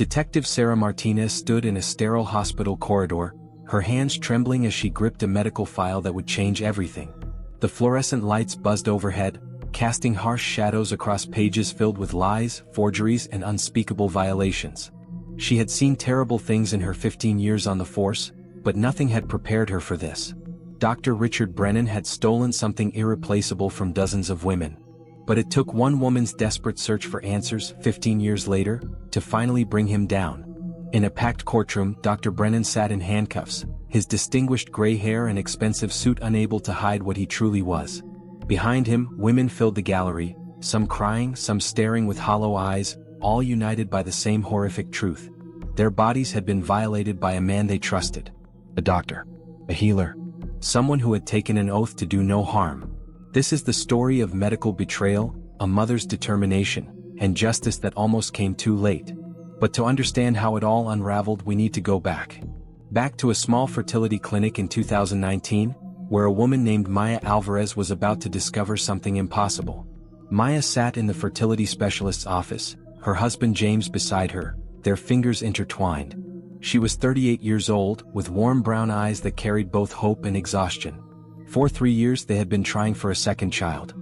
Detective Sarah Martinez stood in a sterile hospital corridor, her hands trembling as she gripped a medical file that would change everything. The fluorescent lights buzzed overhead, casting harsh shadows across pages filled with lies, forgeries, and unspeakable violations. She had seen terrible things in her 15 years on the force, but nothing had prepared her for this. Dr. Richard Brennan had stolen something irreplaceable from dozens of women. But it took one woman's desperate search for answers 15 years later to finally bring him down. In a packed courtroom, Dr. Brennan sat in handcuffs, his distinguished gray hair and expensive suit unable to hide what he truly was. Behind him, women filled the gallery, some crying, some staring with hollow eyes, all united by the same horrific truth. Their bodies had been violated by a man they trusted. A doctor. A healer. Someone who had taken an oath to do no harm. This is the story of medical betrayal, a mother's determination, and justice that almost came too late. But to understand how it all unraveled, we need to go back. Back to a small fertility clinic in 2019, where a woman named Maya Alvarez was about to discover something impossible. Maya sat in the fertility specialist's office, her husband James beside her, their fingers intertwined. She was 38 years old, with warm brown eyes that carried both hope and exhaustion. For 3 years they had been trying for a second child.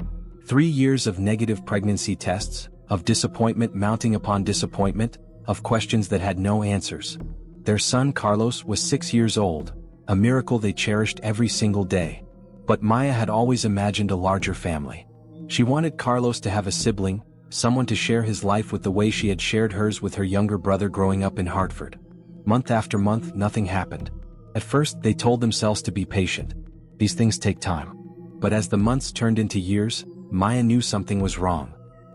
3 years of negative pregnancy tests, of disappointment mounting upon disappointment, of questions that had no answers. Their son Carlos was 6 years old, a miracle they cherished every single day. But Maya had always imagined a larger family. She wanted Carlos to have a sibling, someone to share his life with the way she had shared hers with her younger brother growing up in Hartford. Month after month, nothing happened. At first, they told themselves to be patient. These things take time. But as the months turned into years, Maya knew something was wrong.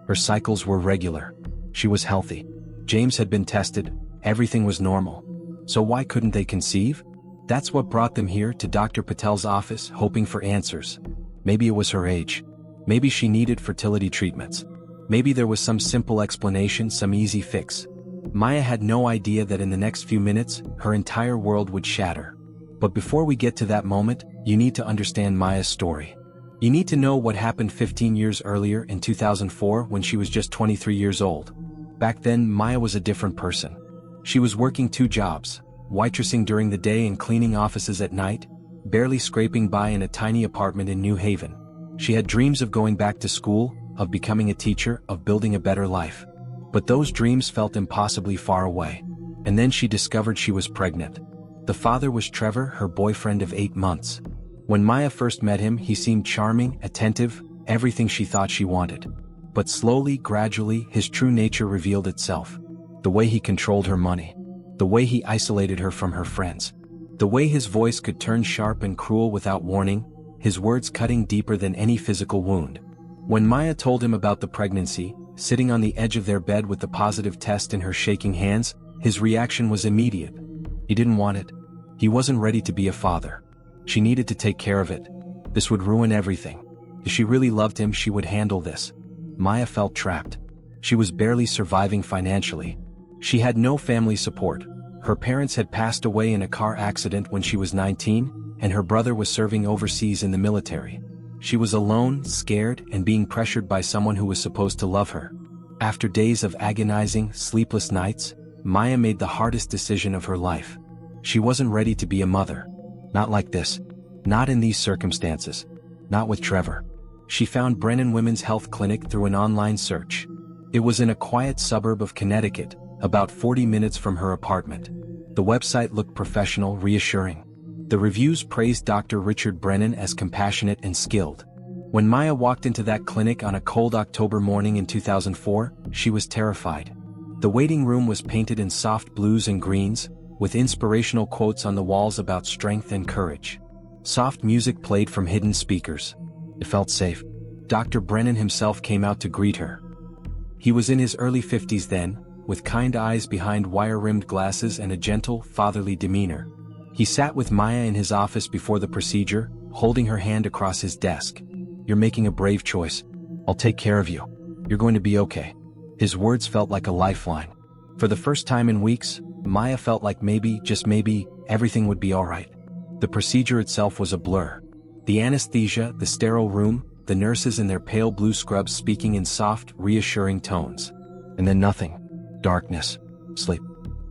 Her cycles were regular. She was healthy. James had been tested, everything was normal. So why couldn't they conceive? That's what brought them here to Dr. Patel's office, hoping for answers. Maybe it was her age. Maybe she needed fertility treatments. Maybe there was some simple explanation, some easy fix. Maya had no idea that in the next few minutes, her entire world would shatter. But before we get to that moment, you need to understand Maya's story. You need to know what happened 15 years earlier in 2004 when she was just 23 years old. Back then, Maya was a different person. She was working 2 jobs, waitressing during the day and cleaning offices at night, barely scraping by in a tiny apartment in New Haven. She had dreams of going back to school, of becoming a teacher, of building a better life. But those dreams felt impossibly far away. And then she discovered she was pregnant. The father was Trevor, her boyfriend of 8 months. When Maya first met him, he seemed charming, attentive, everything she thought she wanted. But slowly, gradually, his true nature revealed itself. The way he controlled her money. The way he isolated her from her friends. The way his voice could turn sharp and cruel without warning, his words cutting deeper than any physical wound. When Maya told him about the pregnancy, sitting on the edge of their bed with the positive test in her shaking hands, his reaction was immediate. He didn't want it. He wasn't ready to be a father. She needed to take care of it. This would ruin everything. If she really loved him, she would handle this. Maya felt trapped. She was barely surviving financially. She had no family support. Her parents had passed away in a car accident when she was 19, and her brother was serving overseas in the military. She was alone, scared, and being pressured by someone who was supposed to love her. After days of agonizing, sleepless nights, Maya made the hardest decision of her life. She wasn't ready to be a mother. Not like this. Not in these circumstances. Not with Trevor. She found Brennan Women's Health Clinic through an online search. It was in a quiet suburb of Connecticut, about 40 minutes from her apartment. The website looked professional, reassuring. The reviews praised Dr. Richard Brennan as compassionate and skilled. When Maya walked into that clinic on a cold October morning in 2004, she was terrified. The waiting room was painted in soft blues and greens, with inspirational quotes on the walls about strength and courage. Soft music played from hidden speakers. It felt safe. Dr. Brennan himself came out to greet her. He was in his early 50s then, with kind eyes behind wire-rimmed glasses and a gentle, fatherly demeanor. He sat with Maya in his office before the procedure, holding her hand across his desk. "You're making a brave choice. I'll take care of you. You're going to be okay." His words felt like a lifeline. For the first time in weeks, Maya felt like maybe, just maybe, everything would be alright. The procedure itself was a blur. The anesthesia, the sterile room, the nurses in their pale blue scrubs speaking in soft, reassuring tones. And then nothing. Darkness. Sleep.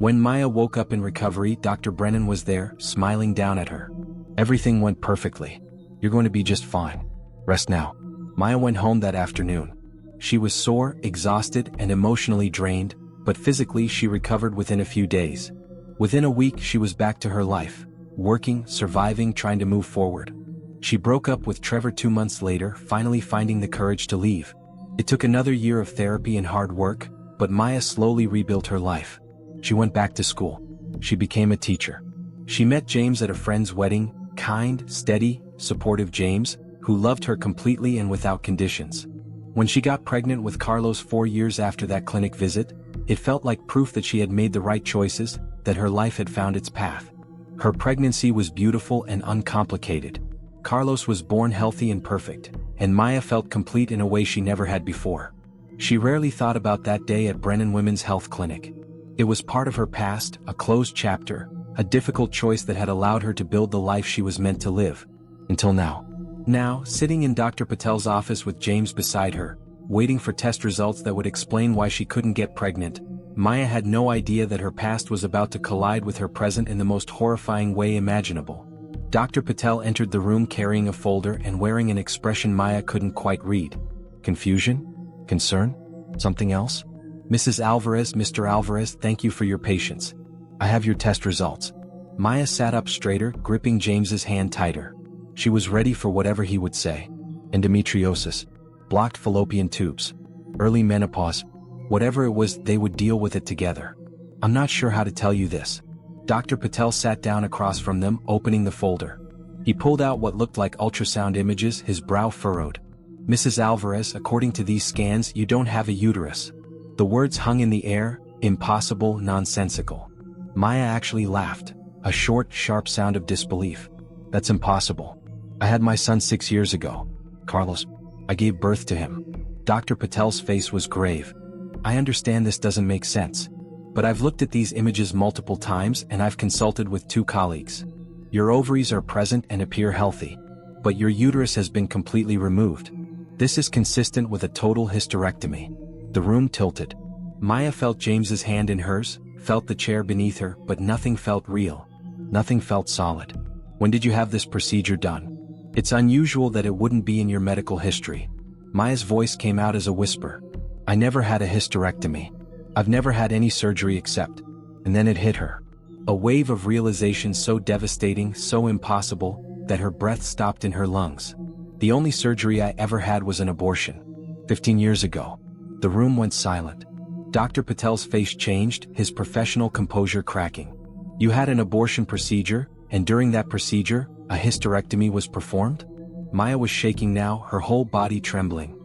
When Maya woke up in recovery, Dr. Brennan was there, smiling down at her. Everything went perfectly. You're going to be just fine. Rest now. Maya went home that afternoon. She was sore, exhausted, and emotionally drained, but physically she recovered within a few days. Within a week she was back to her life, working, surviving, trying to move forward. She broke up with Trevor 2 months later, finally finding the courage to leave. It took another year of therapy and hard work, but Maya slowly rebuilt her life. She went back to school. She became a teacher. She met James at a friend's wedding, kind, steady, supportive James, who loved her completely and without conditions. When she got pregnant with Carlos 4 years after that clinic visit, it felt like proof that she had made the right choices, that her life had found its path. Her pregnancy was beautiful and uncomplicated. Carlos was born healthy and perfect, and Maya felt complete in a way she never had before. She rarely thought about that day at Brennan Women's Health Clinic. It was part of her past, a closed chapter, a difficult choice that had allowed her to build the life she was meant to live. Until now. Now, sitting in Dr. Patel's office with James beside her, waiting for test results that would explain why she couldn't get pregnant, Maya had no idea that her past was about to collide with her present in the most horrifying way imaginable. Dr. Patel entered the room carrying a folder and wearing an expression Maya couldn't quite read. Confusion? Concern? Something else? Mrs. Alvarez, Mr. Alvarez, thank you for your patience. I have your test results. Maya sat up straighter, gripping James's hand tighter. She was ready for whatever he would say. Endometriosis. Blocked fallopian tubes. Early menopause. Whatever it was, they would deal with it together. I'm not sure how to tell you this. Dr. Patel sat down across from them, opening the folder. He pulled out what looked like ultrasound images, his brow furrowed. Mrs. Alvarez, according to these scans, you don't have a uterus. The words hung in the air, impossible, nonsensical. Maya actually laughed, a short, sharp sound of disbelief. That's impossible. I had my son 6 years ago. Carlos. I gave birth to him. Dr. Patel's face was grave. I understand this doesn't make sense. But I've looked at these images multiple times and I've consulted with 2 colleagues. Your ovaries are present and appear healthy. But your uterus has been completely removed. This is consistent with a total hysterectomy. The room tilted. Maya felt James's hand in hers, felt the chair beneath her, but nothing felt real. Nothing felt solid. When did you have this procedure done? It's unusual that it wouldn't be in your medical history. Maya's voice came out as a whisper. I never had a hysterectomy. I've never had any surgery except. And then it hit her. A wave of realization so devastating, so impossible, that her breath stopped in her lungs. The only surgery I ever had was an abortion. 15 years ago. The room went silent. Dr. Patel's face changed, his professional composure cracking. You had an abortion procedure, and during that procedure, a hysterectomy was performed? Maya was shaking now, her whole body trembling.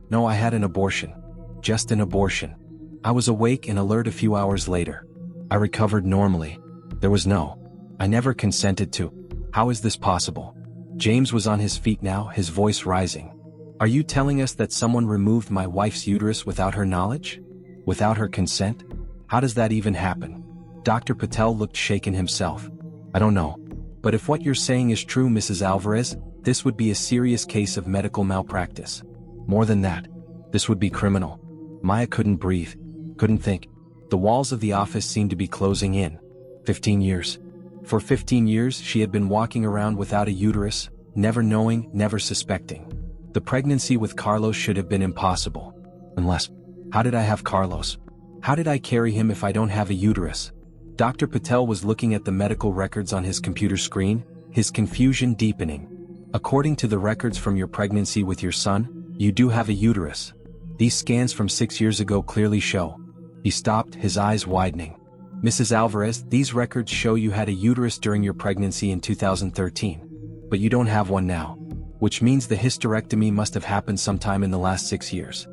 No, I had an abortion. Just an abortion. I was awake and alert a few hours later. I recovered normally. I never consented to. How is this possible? James was on his feet now, his voice rising. Are you telling us that someone removed my wife's uterus without her knowledge? Without her consent? How does that even happen? Dr. Patel looked shaken himself. I don't know. But if what you're saying is true, Mrs. Alvarez, this would be a serious case of medical malpractice. More than that, this would be criminal. Maya couldn't breathe, couldn't think. The walls of the office seemed to be closing in. 15 years. For 15 years she had been walking around without a uterus, never knowing, never suspecting. The pregnancy with Carlos should have been impossible. Unless, how did I have Carlos? How did I carry him if I don't have a uterus? Dr. Patel was looking at the medical records on his computer screen, his confusion deepening. According to the records from your pregnancy with your son, you do have a uterus. These scans from 6 years ago clearly show. He stopped, his eyes widening. Mrs. Alvarez, these records show you had a uterus during your pregnancy in 2013. But you don't have one now. Which means the hysterectomy must have happened sometime in the last 6 years.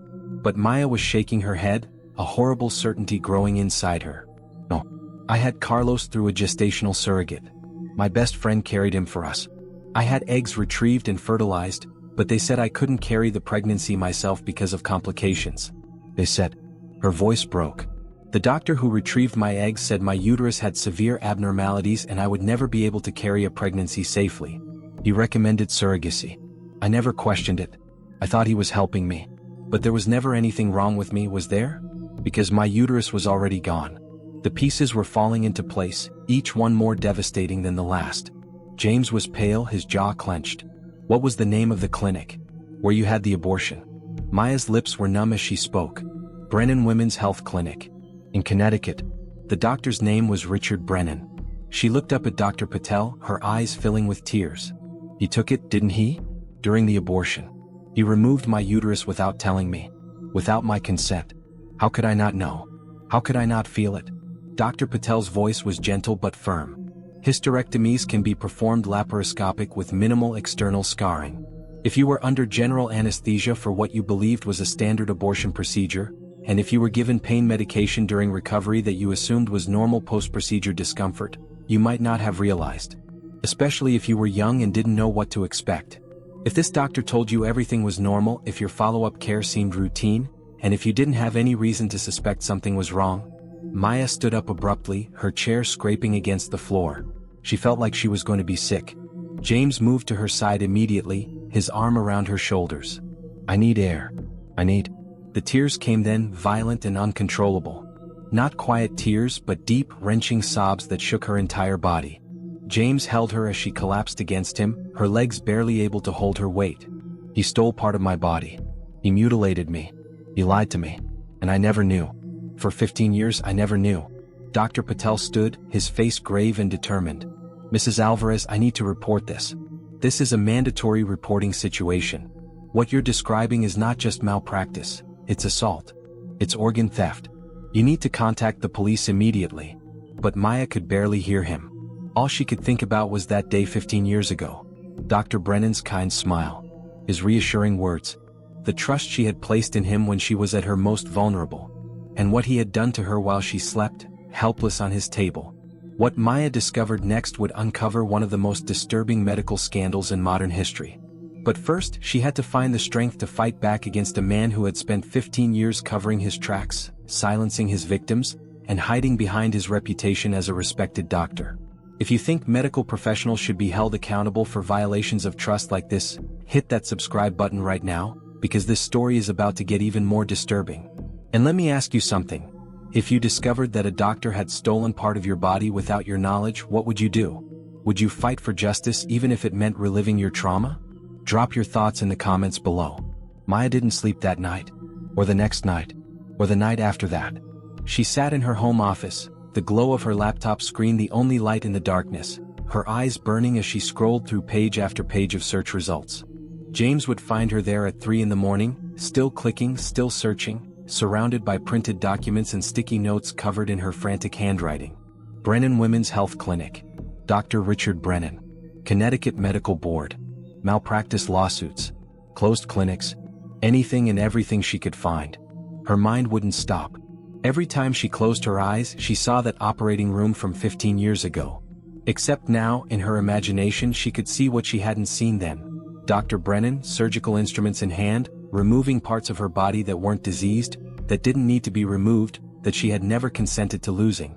But Maya was shaking her head, a horrible certainty growing inside her. No. I had Carlos through a gestational surrogate. My best friend carried him for us. I had eggs retrieved and fertilized, but they said I couldn't carry the pregnancy myself because of complications. They said. Her voice broke. The doctor who retrieved my eggs said my uterus had severe abnormalities and I would never be able to carry a pregnancy safely. He recommended surrogacy. I never questioned it. I thought he was helping me. But there was never anything wrong with me, was there? Because my uterus was already gone. The pieces were falling into place, each one more devastating than the last. James was pale, his jaw clenched. What was the name of the clinic? Where you had the abortion? Maya's lips were numb as she spoke. Brennan Women's Health Clinic. In Connecticut. The doctor's name was Richard Brennan. She looked up at Dr. Patel, her eyes filling with tears. He took it, didn't he? During the abortion. He removed my uterus without telling me. Without my consent. How could I not know? How could I not feel it? Dr. Patel's voice was gentle but firm. Hysterectomies can be performed laparoscopic with minimal external scarring. If you were under general anesthesia for what you believed was a standard abortion procedure, and if you were given pain medication during recovery that you assumed was normal post-procedure discomfort, you might not have realized. Especially if you were young and didn't know what to expect. If this doctor told you everything was normal, if your follow-up care seemed routine, and if you didn't have any reason to suspect something was wrong. Maya stood up abruptly, her chair scraping against the floor. She felt like she was going to be sick. James moved to her side immediately, his arm around her shoulders. I need air. I need. The tears came then, violent and uncontrollable. Not quiet tears, but deep, wrenching sobs that shook her entire body. James held her as she collapsed against him, her legs barely able to hold her weight. He stole part of my body. He mutilated me. He lied to me. And I never knew. For 15 years I never knew. Dr. Patel stood, his face grave and determined. Mrs. Alvarez, I need to report this. This is a mandatory reporting situation. What you're describing is not just malpractice, it's assault. It's organ theft. You need to contact the police immediately. But Maya could barely hear him. All she could think about was that day 15 years ago. Dr. Brennan's kind smile. His reassuring words. The trust she had placed in him when she was at her most vulnerable. And what he had done to her while she slept, helpless on his table. What Maya discovered next would uncover one of the most disturbing medical scandals in modern history. But first, she had to find the strength to fight back against a man who had spent 15 years covering his tracks, silencing his victims, and hiding behind his reputation as a respected doctor. If you think medical professionals should be held accountable for violations of trust like this, hit that subscribe button right now, because this story is about to get even more disturbing. And let me ask you something. If you discovered that a doctor had stolen part of your body without your knowledge, what would you do? Would you fight for justice even if it meant reliving your trauma? Drop your thoughts in the comments below. Maya didn't sleep that night, or the next night, or the night after that. She sat in her home office, the glow of her laptop screen the only light in the darkness, her eyes burning as she scrolled through page after page of search results. James would find her there at 3 in the morning, still clicking, still searching, surrounded by printed documents and sticky notes covered in her frantic handwriting. Brennan Women's Health Clinic. Dr. Richard Brennan. Connecticut Medical Board. Malpractice lawsuits. Closed clinics. Anything and everything she could find. Her mind wouldn't stop. Every time she closed her eyes, she saw that operating room from 15 years ago. Except now, in her imagination, she could see what she hadn't seen then. Dr. Brennan, surgical instruments in hand, removing parts of her body that weren't diseased, that didn't need to be removed, that she had never consented to losing.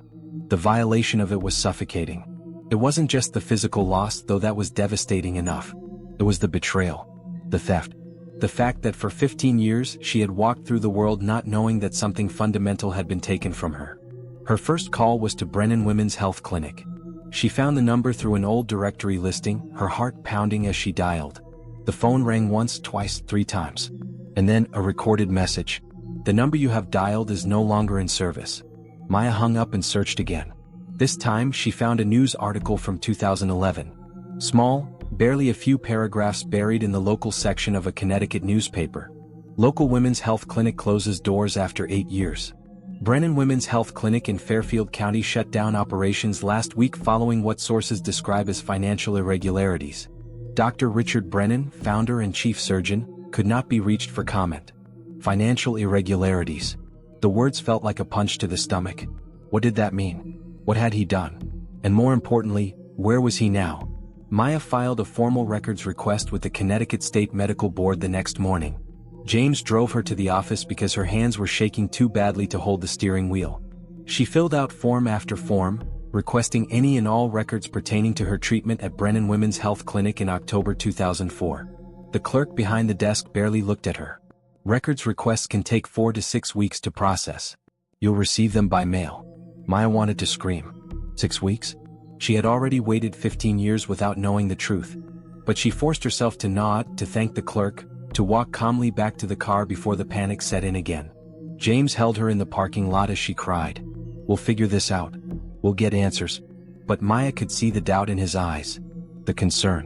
The violation of it was suffocating. It wasn't just the physical loss, though that was devastating enough. It was the betrayal. The theft. The fact that for 15 years she had walked through the world not knowing that something fundamental had been taken from her. Her first call was to Brennan Women's Health Clinic. She found the number through an old directory listing, her heart pounding as she dialed. The phone rang once, twice, 3 times. And then, a recorded message. The number you have dialed is no longer in service. Maya hung up and searched again. This time, she found a news article from 2011. Small, barely a few paragraphs buried in the local section of a Connecticut newspaper. Local women's health clinic closes doors after 8 years. Brennan Women's Health Clinic in Fairfield County shut down operations last week following what sources describe as financial irregularities. Dr. Richard Brennan, founder and chief surgeon, could not be reached for comment. Financial irregularities. The words felt like a punch to the stomach. What did that mean? What had he done? And more importantly, where was he now? Maya filed a formal records request with the Connecticut State Medical Board the next morning. James drove her to the office because her hands were shaking too badly to hold the steering wheel. She filled out form after form, requesting any and all records pertaining to her treatment at Brennan Women's Health Clinic in October 2004. The clerk behind the desk barely looked at her. Records requests can take 4 to 6 weeks to process. You'll receive them by mail. Maya wanted to scream. 6 weeks? She had already waited 15 years without knowing the truth. But she forced herself to nod, to thank the clerk, to walk calmly back to the car before the panic set in again. James held her in the parking lot as she cried. We'll figure this out. We'll get answers. But Maya could see the doubt in his eyes. The concern.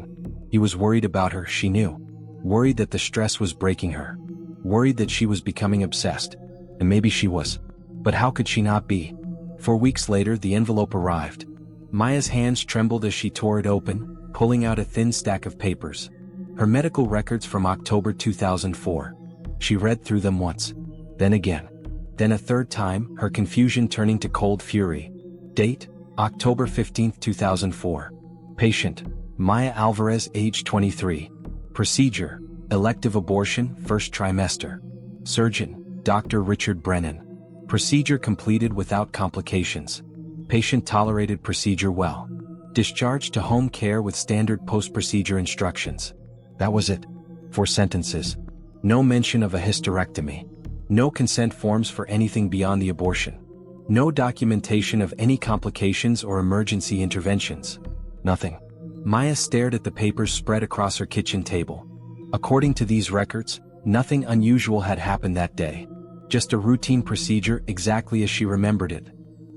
He was worried about her, she knew. Worried that the stress was breaking her. Worried that she was becoming obsessed. And maybe she was. But how could she not be? 4 weeks later, the envelope arrived. Maya's hands trembled as she tore it open, pulling out a thin stack of papers. Her medical records from October 2004. She read through them once. Then again. Then a third time, her confusion turning to cold fury. Date: October 15, 2004. Patient: Maya Alvarez, age 23. Procedure: elective abortion, first trimester. Surgeon: Dr. Richard Brennan. Procedure completed without complications. Patient tolerated procedure well. Discharged to home care with standard post-procedure instructions. That was it. 4 sentences. No mention of a hysterectomy. No consent forms for anything beyond the abortion. No documentation of any complications or emergency interventions. Nothing. Maya stared at the papers spread across her kitchen table. According to these records, nothing unusual had happened that day. Just a routine procedure exactly as she remembered it.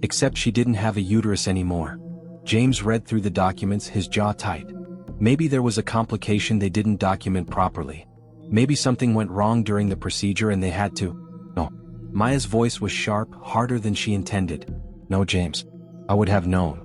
Except she didn't have a uterus anymore. James read through the documents, his jaw tight. Maybe there was a complication they didn't document properly. Maybe something went wrong during the procedure and they had to. No. Maya's voice was sharp, harder than she intended. No, James. I would have known.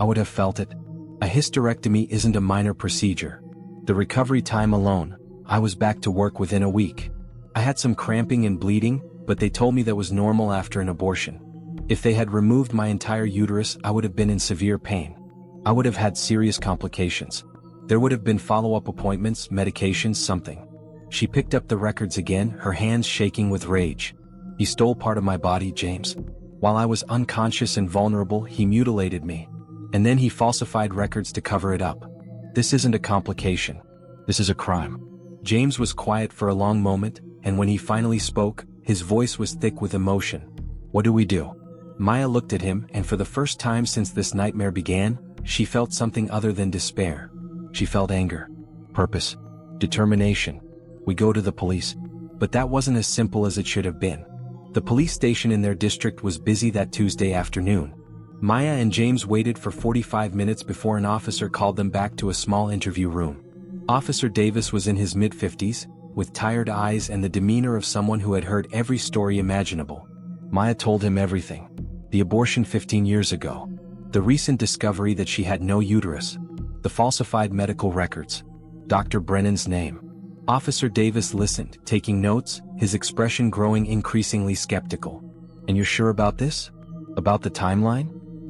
I would have felt it. A hysterectomy isn't a minor procedure. The recovery time alone, I was back to work within a week. I had some cramping and bleeding, but they told me that was normal after an abortion. If they had removed my entire uterus, I would have been in severe pain. I would have had serious complications. There would have been follow-up appointments, medications, something. She picked up the records again, her hands shaking with rage. He stole part of my body, James. While I was unconscious and vulnerable, he mutilated me. And then he falsified records to cover it up. This isn't a complication. This is a crime. James was quiet for a long moment, and when he finally spoke, his voice was thick with emotion. What do we do? Maya looked at him, and for the first time since this nightmare began, she felt something other than despair. She felt anger, purpose, determination. We go to the police. But that wasn't as simple as it should have been. The police station in their district was busy that Tuesday afternoon. Maya and James waited for 45 minutes before an officer called them back to a small interview room. Officer Davis was in his mid-50s, with tired eyes and the demeanor of someone who had heard every story imaginable. Maya told him everything. The abortion 15 years ago. The recent discovery that she had no uterus. The falsified medical records. Dr. Brennan's name. Officer Davis listened, taking notes, his expression growing increasingly skeptical. And you're sure about this? About the timeline?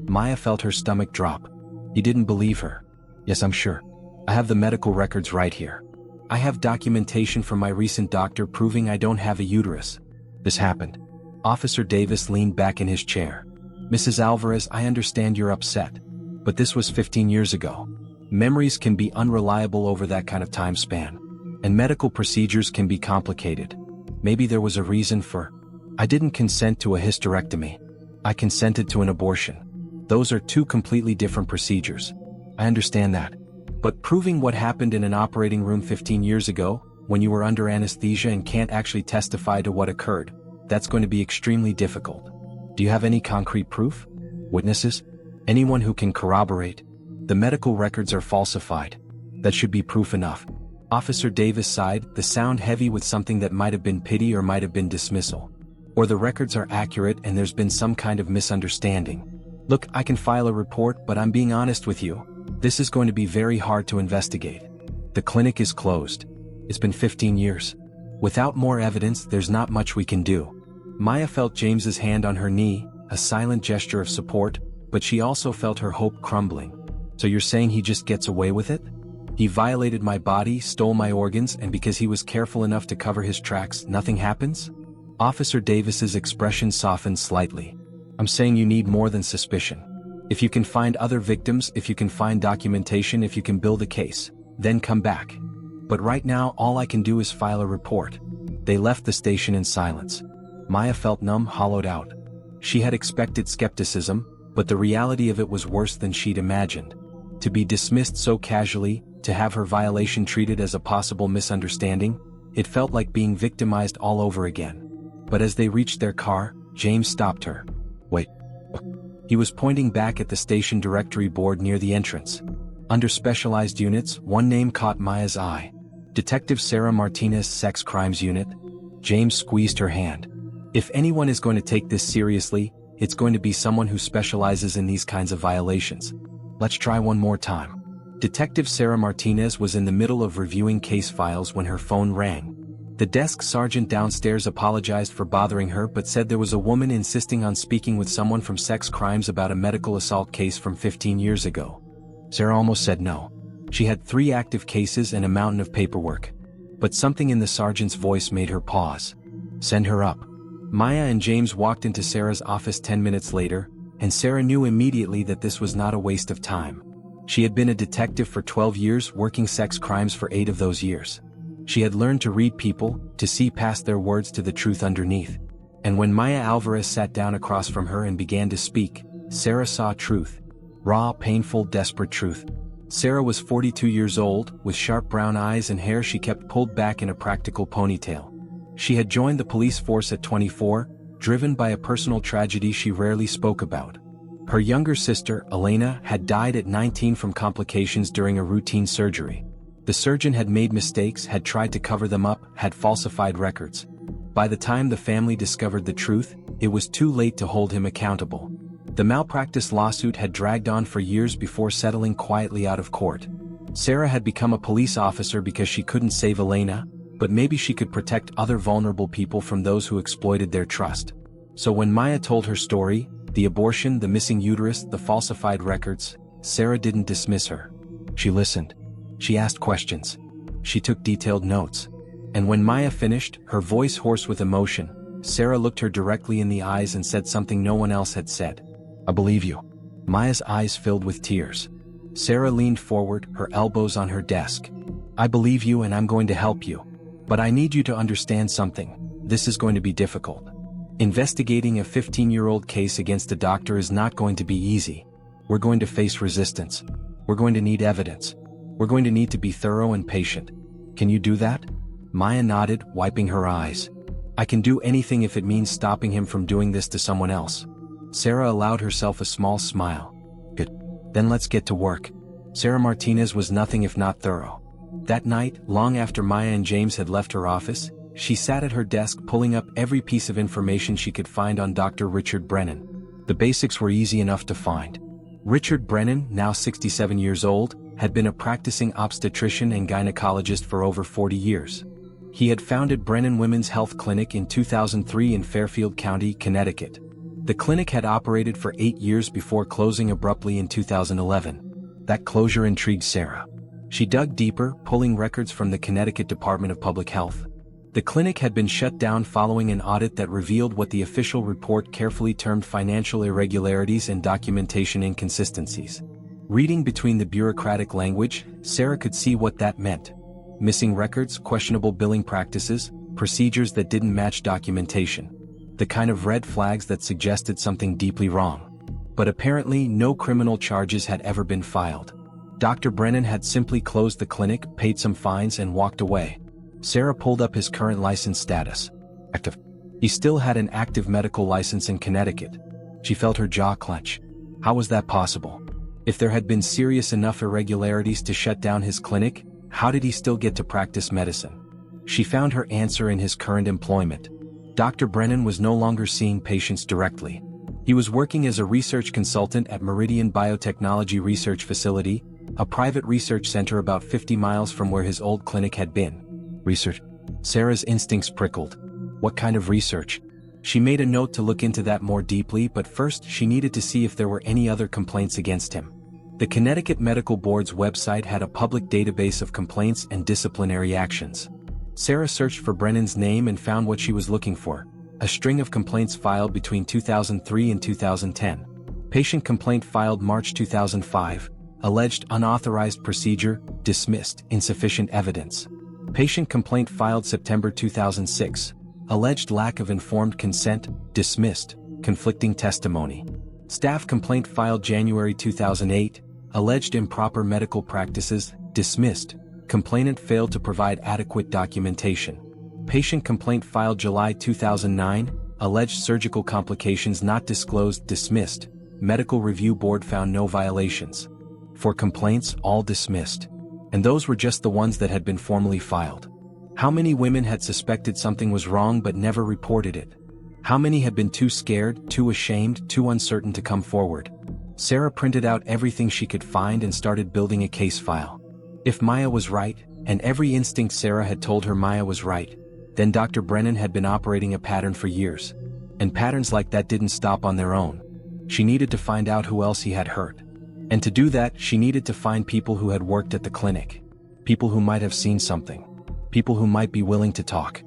Maya felt her stomach drop. He didn't believe her. Yes, I'm sure. I have the medical records right here. I have documentation from my recent doctor proving I don't have a uterus. This happened. Officer Davis leaned back in his chair. Mrs. Alvarez, I understand you're upset. But this was 15 years ago. Memories can be unreliable over that kind of time span. And medical procedures can be complicated. Maybe there was a reason for... I didn't consent to a hysterectomy. I consented to an abortion. Those are 2 completely different procedures. I understand that. But proving what happened in an operating room 15 years ago, when you were under anesthesia and can't actually testify to what occurred, that's going to be extremely difficult. Do you have any concrete proof? Witnesses? Anyone who can corroborate? The medical records are falsified. That should be proof enough. Officer Davis sighed, the sound heavy with something that might have been pity or might have been dismissal. Or the records are accurate and there's been some kind of misunderstanding. Look, I can file a report, but I'm being honest with you. This is going to be very hard to investigate. The clinic is closed. It's been 15 years. Without more evidence, there's not much we can do. Maya felt James's hand on her knee, a silent gesture of support, but she also felt her hope crumbling. So you're saying he just gets away with it? He violated my body, stole my organs, and because he was careful enough to cover his tracks, nothing happens? Officer Davis's expression softened slightly. I'm saying you need more than suspicion. If you can find other victims, if you can find documentation, if you can build a case, then come back. But right now, all I can do is file a report. They left the station in silence. Maya felt numb, hollowed out. She had expected skepticism, but the reality of it was worse than she'd imagined. To be dismissed so casually, to have her violation treated as a possible misunderstanding, it felt like being victimized all over again. But as they reached their car, James stopped her. "Wait." He was pointing back at the station directory board near the entrance. Under specialized units, one name caught Maya's eye. Detective Sarah Martinez, Sex Crimes Unit. James squeezed her hand. "If anyone is going to take this seriously, it's going to be someone who specializes in these kinds of violations. Let's try one more time." Detective Sarah Martinez was in the middle of reviewing case files when her phone rang. The desk sergeant downstairs apologized for bothering her but said there was a woman insisting on speaking with someone from sex crimes about a medical assault case from 15 years ago. Sarah almost said no. She had 3 active cases and a mountain of paperwork. But something in the sergeant's voice made her pause. "Send her up." Maya and James walked into Sarah's office 10 minutes later, and Sarah knew immediately that this was not a waste of time. She had been a detective for 12 years, working sex crimes for 8 of those years. She had learned to read people, to see past their words to the truth underneath. And when Maya Alvarez sat down across from her and began to speak, Sarah saw truth. Raw, painful, desperate truth. Sarah was 42 years old, with sharp brown eyes and hair she kept pulled back in a practical ponytail. She had joined the police force at 24, driven by a personal tragedy she rarely spoke about. Her younger sister, Elena, had died at 19 from complications during a routine surgery. The surgeon had made mistakes, had tried to cover them up, had falsified records. By the time the family discovered the truth, it was too late to hold him accountable. The malpractice lawsuit had dragged on for years before settling quietly out of court. Sarah had become a police officer because she couldn't save Elena, but maybe she could protect other vulnerable people from those who exploited their trust. So when Maya told her story, the abortion, the missing uterus, the falsified records, Sarah didn't dismiss her. She listened. She asked questions. She took detailed notes. And when Maya finished, her voice hoarse with emotion, Sarah looked her directly in the eyes and said something no one else had said. "I believe you." Maya's eyes filled with tears. Sarah leaned forward, her elbows on her desk. "I believe you and I'm going to help you. But I need you to understand something. This is going to be difficult. Investigating a 15-year-old case against a doctor is not going to be easy. We're going to face resistance. We're going to need evidence. We're going to need to be thorough and patient. Can you do that?" Maya nodded, wiping her eyes. "I can do anything if it means stopping him from doing this to someone else." Sarah allowed herself a small smile. "Good. Then let's get to work." Sarah Martinez was nothing if not thorough. That night, long after Maya and James had left her office, she sat at her desk pulling up every piece of information she could find on Dr. Richard Brennan. The basics were easy enough to find. Richard Brennan, now 67 years old, had been a practicing obstetrician and gynecologist for over 40 years. He had founded Brennan Women's Health Clinic in 2003 in Fairfield County, Connecticut. The clinic had operated for 8 years before closing abruptly in 2011. That closure intrigued Sarah. She dug deeper, pulling records from the Connecticut Department of Public Health. The clinic had been shut down following an audit that revealed what the official report carefully termed financial irregularities and documentation inconsistencies. Reading between the bureaucratic language, Sarah could see what that meant. Missing records, questionable billing practices, procedures that didn't match documentation. The kind of red flags that suggested something deeply wrong. But apparently no criminal charges had ever been filed. Dr. Brennan had simply closed the clinic, paid some fines and walked away. Sarah pulled up his current license status. Active. He still had an active medical license in Connecticut. She felt her jaw clench. How was that possible? If there had been serious enough irregularities to shut down his clinic, how did he still get to practice medicine? She found her answer in his current employment. Dr. Brennan was no longer seeing patients directly. He was working as a research consultant at Meridian Biotechnology Research Facility, a private research center about 50 miles from where his old clinic had been. Research? Sarah's instincts prickled. What kind of research? She made a note to look into that more deeply, but first she needed to see if there were any other complaints against him. The Connecticut Medical Board's website had a public database of complaints and disciplinary actions. Sarah searched for Brennan's name and found what she was looking for: a string of complaints filed between 2003 and 2010. Patient complaint filed March 2005. Alleged unauthorized procedure, dismissed, insufficient evidence. Patient complaint filed September 2006. Alleged lack of informed consent, dismissed, conflicting testimony. Staff complaint filed January 2008, alleged improper medical practices, dismissed. Complainant failed to provide adequate documentation. Patient complaint filed July 2009, alleged surgical complications not disclosed, dismissed. Medical Review Board found no violations. For complaints, all dismissed. And those were just the ones that had been formally filed. How many women had suspected something was wrong but never reported it? How many had been too scared, too ashamed, too uncertain to come forward? Sarah printed out everything she could find and started building a case file. If Maya was right, and every instinct Sarah had told her Maya was right, then Dr. Brennan had been operating a pattern for years. And patterns like that didn't stop on their own. She needed to find out who else he had hurt. And to do that, she needed to find people who had worked at the clinic. People who might have seen something. People who might be willing to talk.